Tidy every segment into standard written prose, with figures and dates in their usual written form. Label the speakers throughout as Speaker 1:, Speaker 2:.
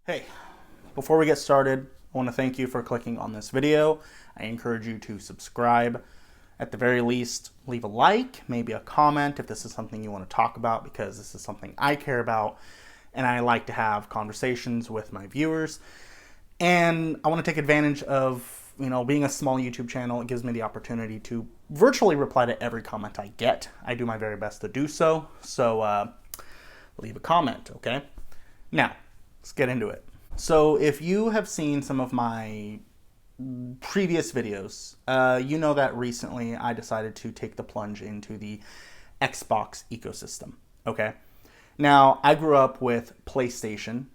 Speaker 1: Hey, before we get started, I want to thank you for clicking on this video. I encourage you to subscribe. At the very least, leave a like, maybe a comment if this is something you want to talk about, because this is something I care about and I like to have conversations with my viewers. And I want to take advantage of, being a small YouTube channel. It gives me the opportunity to virtually reply to every comment I get. I do my very best to do so. So leave a comment, okay? Now, let's get into it. So if you have seen some of my previous videos, you know that recently I decided to take the plunge into the Xbox ecosystem, okay? Now, I grew up with PlayStation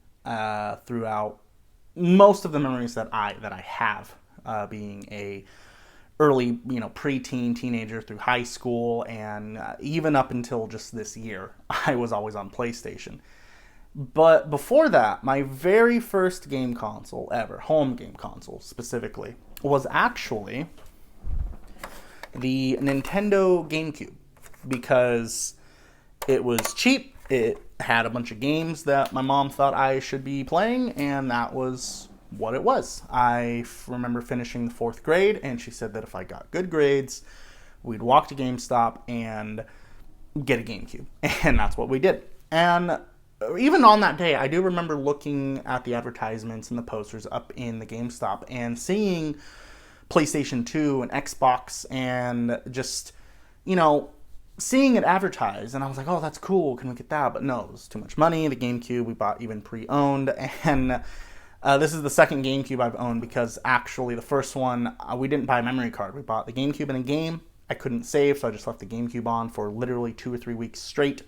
Speaker 1: throughout most of the memories that I have, being a early, preteen, teenager through high school, and even up until just this year, I was always on PlayStation. But before that, my very first game console ever, home game console specifically, was actually the Nintendo GameCube, because it was cheap. It had a bunch of games that my mom thought I should be playing, and that was what it was. I remember finishing the 4th grade, and she said that if I got good grades, we'd walk to GameStop and get a GameCube. And that's what we did. And even on that day, I do remember looking at the advertisements and the posters up in the GameStop and seeing PlayStation 2 and Xbox, and just, seeing it advertised. And I was like, oh, that's cool. Can we get that? But no, it was too much money. The GameCube we bought even pre-owned. And this is the second GameCube I've owned, because actually the first one, we didn't buy a memory card. We bought the GameCube in a game. I couldn't save, so I just left the GameCube on for literally 2 or 3 weeks straight.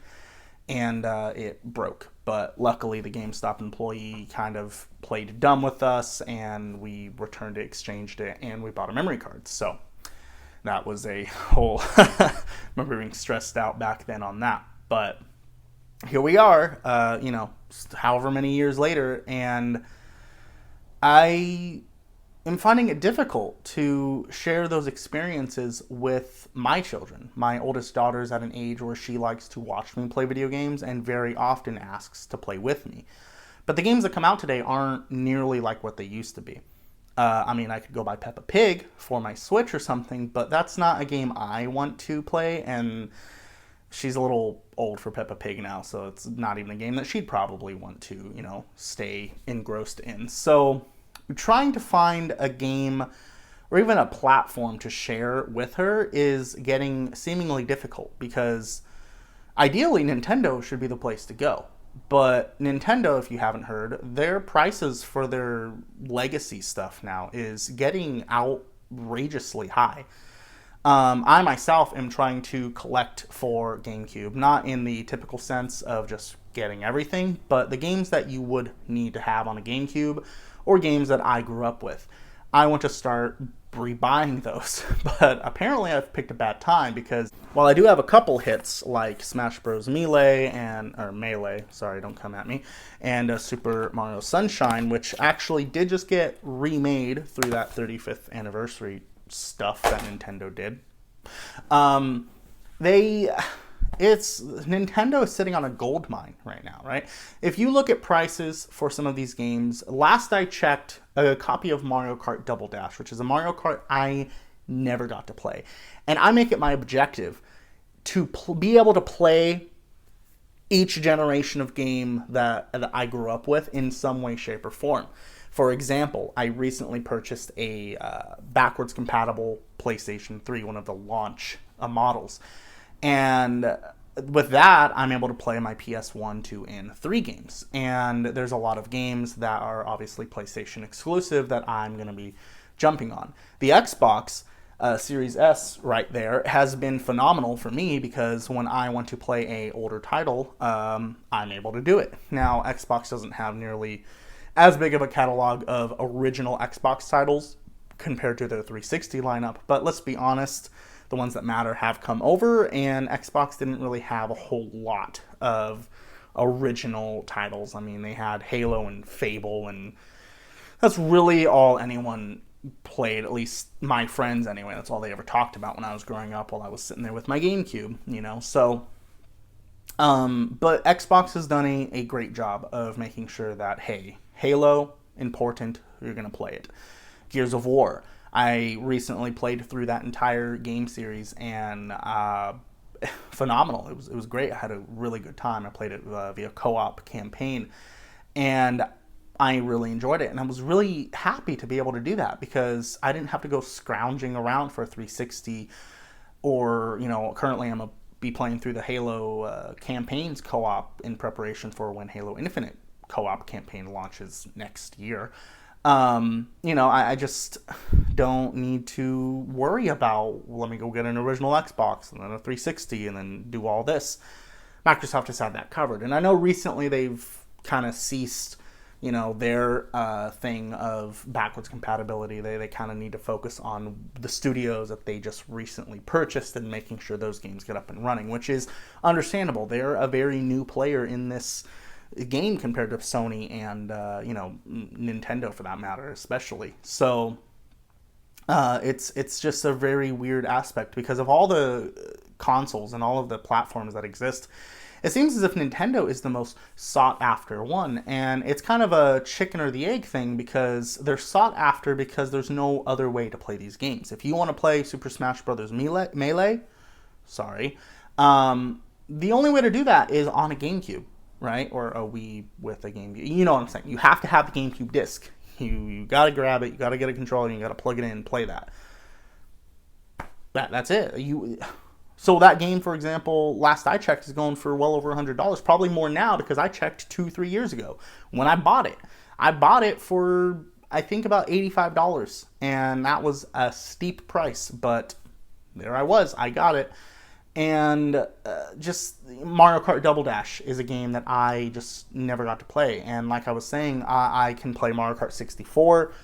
Speaker 1: And it broke. But luckily, the GameStop employee kind of played dumb with us, and we returned it, exchanged it, and we bought a memory card. So that was a whole... I remember being stressed out back then on that. But here we are, however many years later, and I am finding it difficult to share those experiences with my children. My oldest daughter is at an age where she likes to watch me play video games and very often asks to play with me. But the games that come out today aren't nearly like what they used to be. I could go buy Peppa Pig for my Switch or something, but that's not a game I want to play, and she's a little old for Peppa Pig now, so it's not even a game that she'd probably want to, stay engrossed in. So trying to find a game or even a platform to share with her is getting seemingly difficult, because ideally Nintendo should be the place to go. But Nintendo, if you haven't heard, their prices for their legacy stuff now is getting outrageously high. I myself am trying to collect for GameCube, not in the typical sense of just getting everything, but the games that you would need to have on a GameCube, or games that I grew up with. I want to start rebuying those, but apparently I've picked a bad time, because while I do have a couple hits like Smash Bros. Melee, sorry, don't come at me, and Super Mario Sunshine, which actually did just get remade through that 35th anniversary stuff that Nintendo did. Nintendo is sitting on a gold mine right now, right? If you look at prices for some of these games, last I checked, a copy of Mario Kart Double Dash, which is a Mario Kart I never got to play, and I make it my objective to be able to play each generation of game that I grew up with in some way, shape, or form. For example, I recently purchased a backwards compatible PlayStation 3, one of the launch models. And with that, I'm able to play my PS1, 2, and 3 games. And there's a lot of games that are obviously PlayStation exclusive that I'm going to be jumping on. The Xbox Series S right there has been phenomenal for me, because when I want to play a older title, I'm able to do it. Now, Xbox doesn't have nearly as big of a catalog of original Xbox titles compared to their 360 lineup, but let's be honest, the ones that matter have come over, and Xbox didn't really have a whole lot of original titles. I mean, they had Halo and Fable, and that's really all anyone played, at least my friends anyway. That's all they ever talked about when I was growing up while I was sitting there with my GameCube, So But Xbox has done a great job of making sure that, hey, Halo, important, you're going to play it. Gears of War, I recently played through that entire game series, and phenomenal. It was great. I had a really good time. I played it via co-op campaign, and I really enjoyed it. And I was really happy to be able to do that because I didn't have to go scrounging around for a 360, or, currently I'm be playing through the Halo campaigns co-op in preparation for when Halo Infinite co-op campaign launches next year. I just don't need to worry about, let me go get an original Xbox and then a 360 and then do all this. Microsoft has had that covered. And I know recently they've kind of ceased, their thing of backwards compatibility. They kind of need to focus on the studios that they just recently purchased and making sure those games get up and running, which is understandable. They're a very new player in this game compared to Sony and Nintendo, for that matter, especially. So it's just a very weird aspect because of all the consoles and all of the platforms that exist. It seems as if Nintendo is the most sought after one, and it's kind of a chicken or the egg thing because they're sought after because there's no other way to play these games. If you want to play Super Smash Bros. Melee, the only way to do that is on a GameCube, right? Or a Wii with a GameCube. You know what I'm saying? You have to have the GameCube disc. You got to grab it, you got to get a controller, and you got to plug it in and play that. That's it. So that game, for example, last I checked, is going for well over $100. Probably more now because I checked 2-3 years ago when I bought it. I bought it for, I think, about $85. And that was a steep price. But there I was. I got it. And just Mario Kart Double Dash is a game that I just never got to play. And like I was saying, I can play Mario Kart 64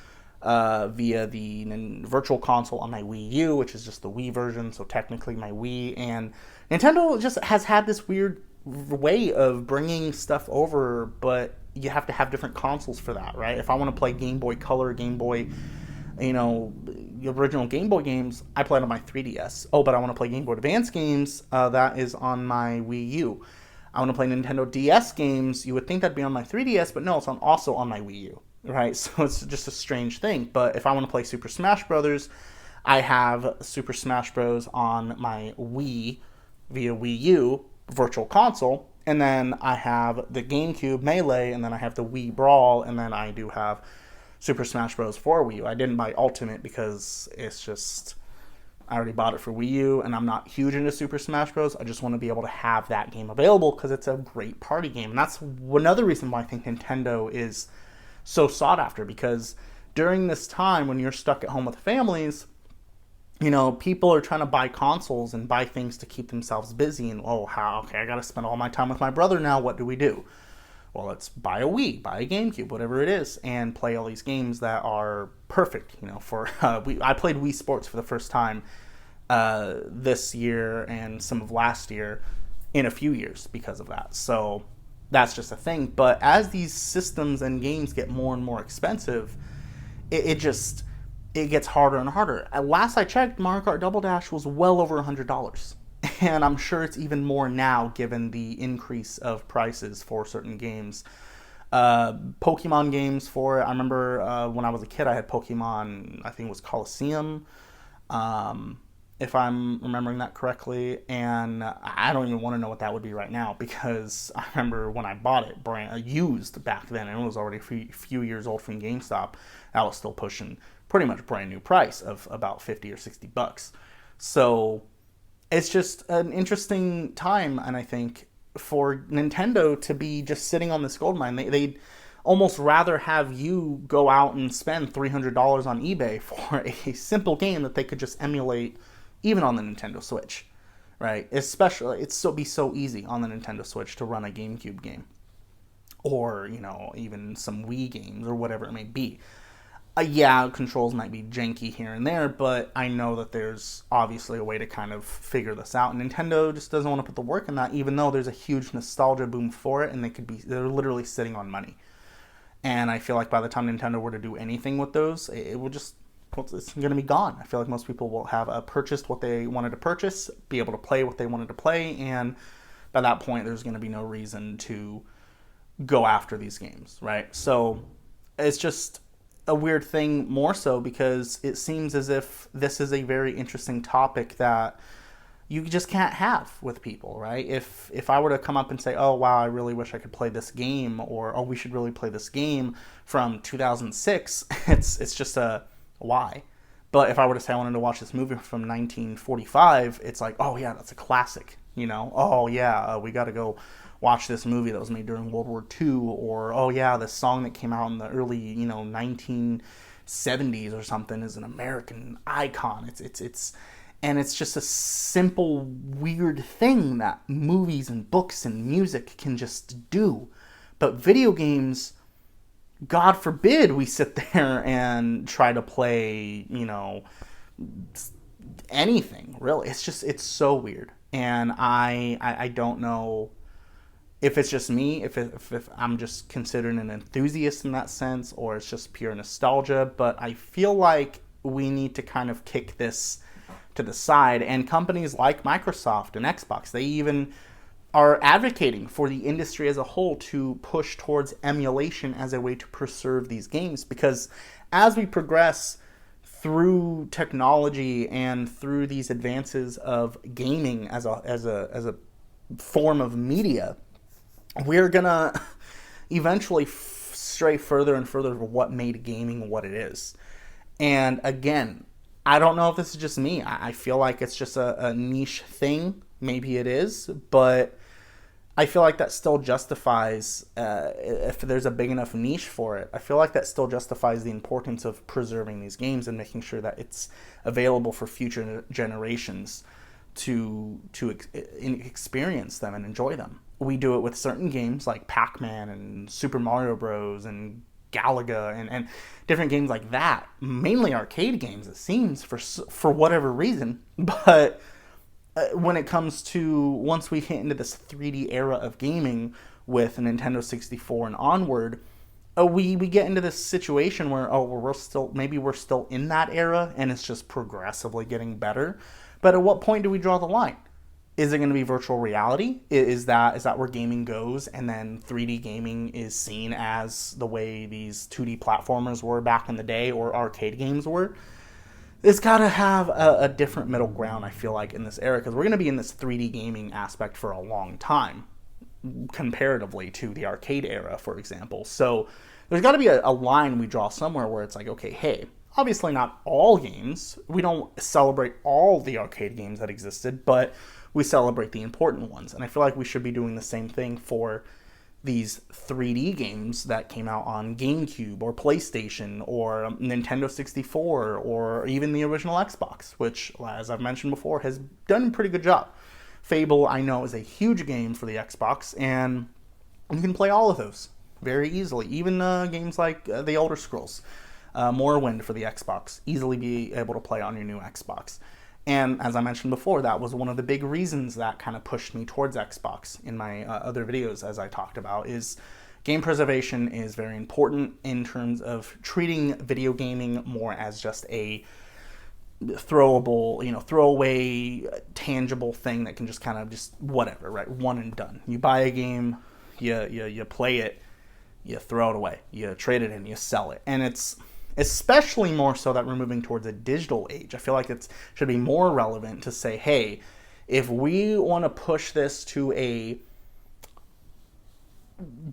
Speaker 1: via the virtual console on my Wii U, which is just the Wii version, so technically my Wii. And Nintendo just has had this weird way of bringing stuff over, but you have to have different consoles for that, right? If I want to play Game Boy Color, Game Boy, the original Game Boy games, I play it on my 3DS. Oh, but I want to play Game Boy Advance games, that is on my Wii U. I want to play Nintendo DS games, you would think that'd be on my 3DS, but no, it's also on my Wii U. Right, so it's just a strange thing. But if I want to play Super Smash Brothers, I have Super Smash Bros. On my Wii via Wii U Virtual Console, and then I have the GameCube Melee, and then I have the Wii Brawl, and then I do have Super Smash Bros. For Wii U. I didn't buy Ultimate because it's just, I already bought it for Wii U, and I'm not huge into Super Smash Bros. I just want to be able to have that game available because it's a great party game. And that's another reason why I think Nintendo is so sought after, because during this time when you're stuck at home with families, people are trying to buy consoles and buy things to keep themselves busy. And I gotta spend all my time with my brother now. What do we do? Well, let's buy a Wii, buy a GameCube, whatever it is, and play all these games that are perfect. I played Wii Sports for the first time this year and some of last year in a few years because of that. So that's just a thing. But as these systems and games get more and more expensive, it gets harder and harder. At last I checked, Mario Kart Double Dash was well over $100. And I'm sure it's even more now given the increase of prices for certain games. Pokemon games for it. I remember when I was a kid, I had Pokemon, I think it was Coliseum, if I'm remembering that correctly, and I don't even want to know what that would be right now because I remember when I bought it, used back then, and it was already a few years old from GameStop. I was still pushing pretty much brand new price of about $50 or $60. So it's just an interesting time, and I think for Nintendo to be just sitting on this gold mine, they'd almost rather have you go out and spend $300 on eBay for a simple game that they could just emulate even on the Nintendo Switch, right? Especially, be so easy on the Nintendo Switch to run a GameCube game. Or, even some Wii games or whatever it may be. Controls might be janky here and there, but I know that there's obviously a way to kind of figure this out. And Nintendo just doesn't want to put the work in that, even though there's a huge nostalgia boom for it, and they're literally sitting on money. And I feel like by the time Nintendo were to do anything with those, it's going to be gone. I feel like most people will have purchased what they wanted to purchase, be able to play what they wanted to play, and by that point, there's going to be no reason to go after these games, right? So it's just a weird thing more so because it seems as if this is a very interesting topic that you just can't have with people, right? If I were to come up and say, "Oh wow, I really wish I could play this game," or "Oh, we should really play this game from 2006," it's just a why. But if I were to say I wanted to watch this movie from 1945, it's like, "Oh yeah, that's a classic," you know? "Oh yeah, we got to go watch this movie that was made during World War II," or "Oh yeah, this song that came out in the early 1970s or something is an American icon." And it's just a simple weird thing that movies and books and music can just do. But video games, God forbid we sit there and try to play, anything, really. It's so weird. And I don't know if it's just me, if I'm just considered an enthusiast in that sense, or it's just pure nostalgia. But I feel like we need to kind of kick this to the side. And companies like Microsoft and Xbox, they even are advocating for the industry as a whole to push towards emulation as a way to preserve these games, because as we progress through technology and through these advances of gaming as a form of media, we're gonna eventually stray further and further from what made gaming what it is. And again, I don't know if this is just me. I feel like it's just a niche thing. Maybe it is, but I feel like that still justifies, if there's a big enough niche for it, I feel like that still justifies the importance of preserving these games and making sure that it's available for future generations to experience them and enjoy them. We do it with certain games like Pac-Man and Super Mario Bros. And Galaga and different games like that, mainly arcade games, it seems, for whatever reason. But when it comes to, once we hit into this 3D era of gaming with Nintendo 64 and onward, we get into this situation where we're still in that era and it's just progressively getting better. But at what point do we draw the line? Is it going to be virtual reality? Is that where gaming goes, and then 3D gaming is seen as the way these 2D platformers were back in the day, or arcade games were? It's got to have a different middle ground, I feel like, in this era, because we're going to be in this 3D gaming aspect for a long time, comparatively to the arcade era, for example. So there's got to be a line we draw somewhere where it's like, okay, hey, obviously not all games. We don't celebrate all the arcade games that existed, but we celebrate the important ones. And I feel like we should be doing the same thing for these 3D games that came out on GameCube or PlayStation or Nintendo 64 or even the original Xbox, which, as I've mentioned before, has done a pretty good job. Fable, I know, is a huge game for the Xbox, and you can play all of those very easily. Even games like The Elder Scrolls, Morrowind for the Xbox, easily be able to play on your new Xbox. And as I mentioned before, that was one of the big reasons that kind of pushed me towards Xbox in my other videos, as I talked about, is game preservation is very important in terms of treating video gaming more as just a throwaway, tangible thing that can just kind of just whatever, right? One and done. You buy a game, you play it, you throw it away, you trade it in, you sell it. And it's especially more so that we're moving towards a digital age. I feel like it should be more relevant to say, hey, if we want to push this to a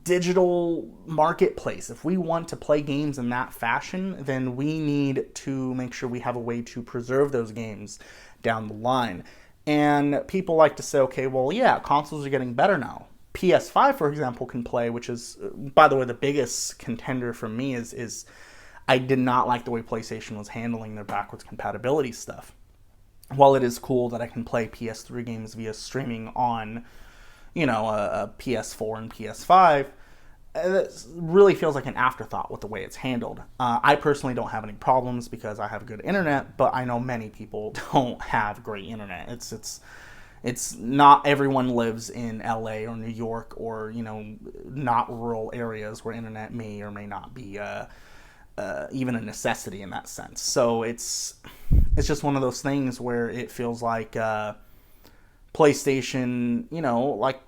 Speaker 1: digital marketplace, if we want to play games in that fashion, then we need to make sure we have a way to preserve those games down the line. And people like to say, okay, well, yeah, consoles are getting better now. PS5, for example, can play, which is, by the way, the biggest contender for me is I did not like the way PlayStation was handling their backwards compatibility stuff. While it is cool that I can play PS3 games via streaming on, a PS4 and PS5, it really feels like an afterthought with the way it's handled. I personally don't have any problems because I have good internet, but I know many people don't have great internet. It's not everyone lives in LA or New York or, not rural areas where internet may or may not be even a necessity in that sense. So it's just one of those things where it feels like PlayStation, like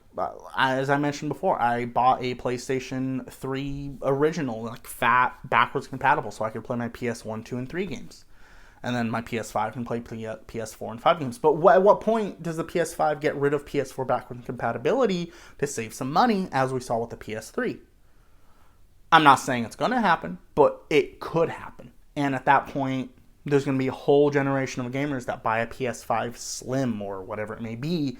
Speaker 1: as I mentioned before, I bought a PlayStation 3 original, like fat, backwards compatible, so I could play my PS1, 2, and 3 games. And then my PS5 can play PS4 and 5 games. But at what point does the PS5 get rid of PS4 backwards compatibility to save some money, as we saw with the PS3? I'm not saying it's going to happen, but it could happen. And at that point, there's going to be a whole generation of gamers that buy a PS5 Slim or whatever it may be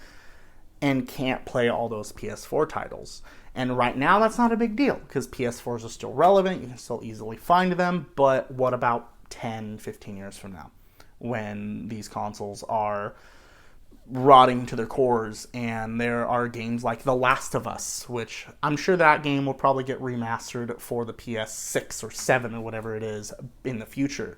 Speaker 1: and can't play all those PS4 titles. And right now, that's not a big deal because PS4s are still relevant. You can still easily find them. But what about 10, 15 years from now when these consoles are rotting to their cores and there are games like The Last of Us, which I'm sure that game will probably get remastered for the PS6 or 7 or whatever it is in the future.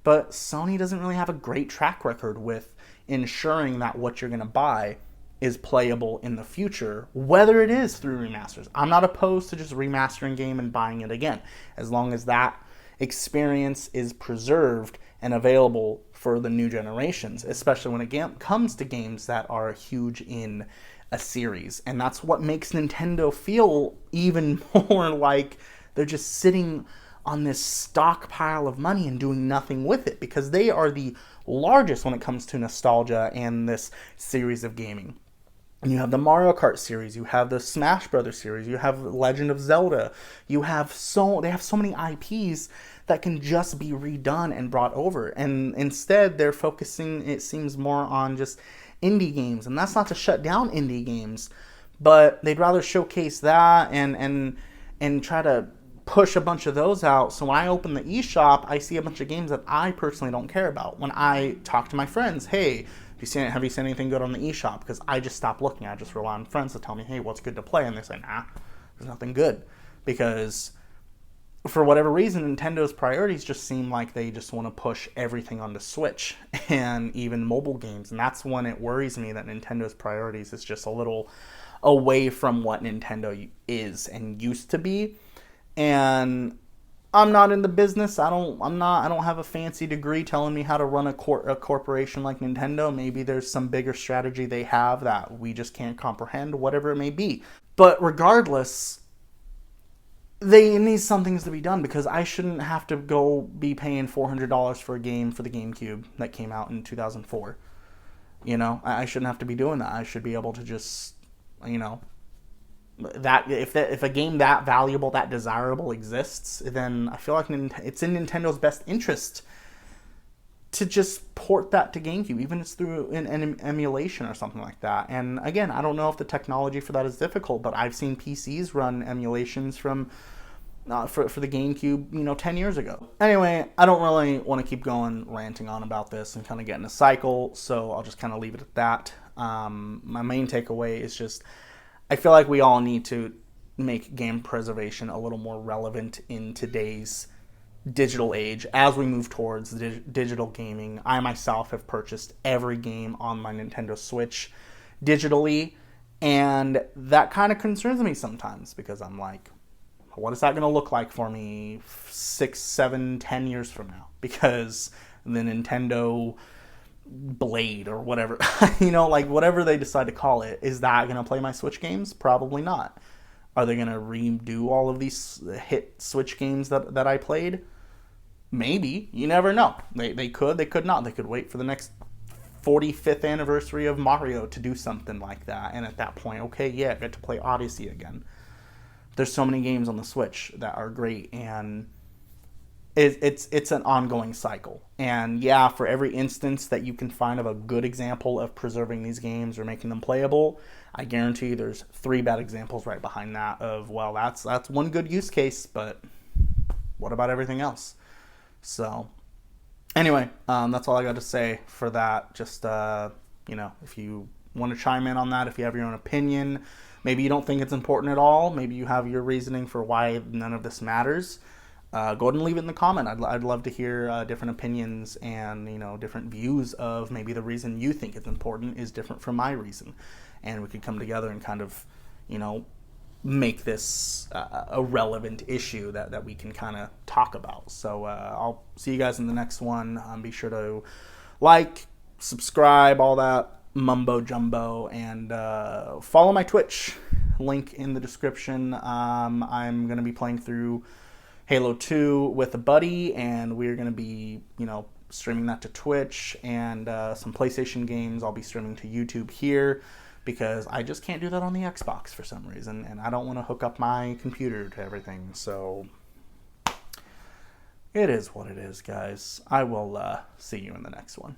Speaker 1: But Sony doesn't really have a great track record with ensuring that what you're going to buy is playable in the future, whether it is through remasters. I'm not opposed to just remastering game and buying it again, as long as that experience is preserved and available for the new generations, especially when it comes to games that are huge in a series. And that's what makes Nintendo feel even more like they're just sitting on this stockpile of money and doing nothing with it, because they are the largest when it comes to nostalgia and this series of gaming. And you have the Mario Kart series, you have the Smash Brothers series, you have Legend of Zelda, they have so many IPs that can just be redone and brought over. And instead, they're focusing, it seems, more on just indie games. And that's not to shut down indie games, but they'd rather showcase that and try to push a bunch of those out. So when I open the eShop, I see a bunch of games that I personally don't care about. When I talk to my friends, hey, have you seen anything good on the eShop? Because I just stopped looking. I just rely on friends to tell me, hey, what's good to play? And they say, nah, there's nothing good. Because for whatever reason, Nintendo's priorities just seem like they just want to push everything onto Switch and even mobile games. And that's when it worries me that Nintendo's priorities is just a little away from what Nintendo is and used to be. And I'm not in the business. I don't have a fancy degree telling me how to run a corporation like Nintendo. Maybe there's some bigger strategy they have that we just can't comprehend, whatever it may be. But regardless, they need some things to be done, because I shouldn't have to go be paying $400 for a game for the GameCube that came out in 2004. You know, I shouldn't have to be doing that. I should be able to just, you know, that if a game that valuable, that desirable exists, then I feel like it's in Nintendo's best interest to just port that to GameCube, even if it's through an emulation or something like that. And again, I don't know if the technology for that is difficult, but I've seen PCs run emulations from for the GameCube, 10 years ago. Anyway, I don't really want to keep going ranting on about this and kind of get in a cycle, so I'll just kind of leave it at that. My main takeaway is just, I feel like we all need to make game preservation a little more relevant in today's digital age as we move towards digital gaming. I myself have purchased every game on my Nintendo Switch digitally, and that kind of concerns me sometimes, because I'm like, what is that going to look like for me 6, 7, 10 years from now? Because the Nintendo Blade or whatever, whatever they decide to call it, is that going to play my Switch games? Probably not. Are they going to redo all of these hit Switch games that I played? Maybe. You never know. They could not. They could wait for the next 45th anniversary of Mario to do something like that. And at that point, okay, yeah, I get to play Odyssey again. There's so many games on the Switch that are great, and it's an ongoing cycle. And yeah, for every instance that you can find of a good example of preserving these games or making them playable, I guarantee you there's 3 bad examples right behind that of, well, that's one good use case, but what about everything else? So anyway, that's all I got to say for that. Just, if you want to chime in on that, if you have your own opinion, maybe you don't think it's important at all, maybe you have your reasoning for why none of this matters, go ahead and leave it in the comment. I'd love to hear different opinions and, different views of maybe the reason you think it's important is different from my reason. And we could come together and kind of, make this a relevant issue that we can kind of talk about. So I'll see you guys in the next one. Be sure to like, subscribe, all that mumbo jumbo. And follow my Twitch, link in the description. I'm going to be playing through Halo 2 with a buddy, and we're going to be, streaming that to Twitch, and some PlayStation games I'll be streaming to YouTube here, because I just can't do that on the Xbox for some reason, and I don't want to hook up my computer to everything. So it is what it is, guys. I will see you in the next one.